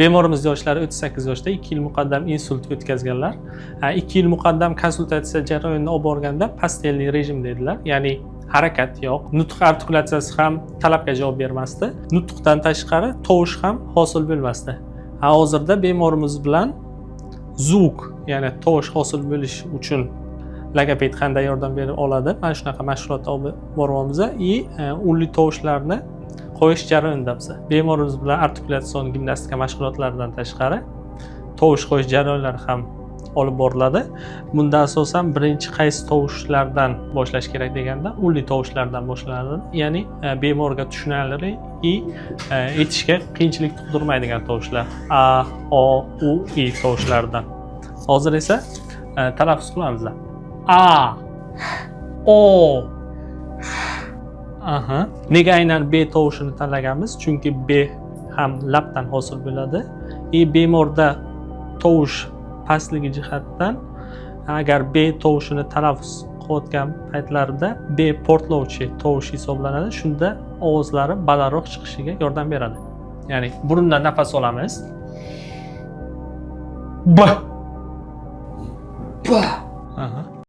Bemorimiz yoshlari 38 yoshda, 2 yil muqaddam insult o'tkazganlar. 2 yil muqaddam konsultatsiya jarayonini olib borganda pastelli rejim dedilar. Ya'ni harakat yo'q, nutq artikulatsiyasi ham talabga javob bermasdi. Nutqdan tashqari tovush ham hosil bo'lmasdi. Hozirda bemorimiz bilan zvuk, ya'ni tovush hosil bo'lishi uchun logoped qanday yordam bera oladi? Mana shunaqa mashg'ulot olib boryapmiz va unli tovushlarni qo'yish jarayonidamiz. Bemorimiz bilan artikulyatsion gimnastika mashg'ulotlaridan tashqari tovush qo'yish jarayonlari ham olib boriladi. Bunda asosan birinchi qaysi tovushlardan boshlash kerak deganda, unli tovushlardan boshlanadi. Ya'ni bemorga tushunarli aytishga qiyinchilik tug'dirmaydigan tovushlar. A, O, U, I tovushlaridan. Hozir esa talaffuz qilamiz. A, O. Aha. Nega aynan B tovushini tanlaganmiz? Chunki B ham labdan hosil bo'ladi. Bemorda tovush pastligi jihatdan agar B tovushini talaffuz qilayotgan paytlarida B portlovchi tovush hisoblanadi. Shunda ovozlari balandroq chiqishiga yordam beradi. Ya'ni burundan nafas olamiz. B. B. Aha.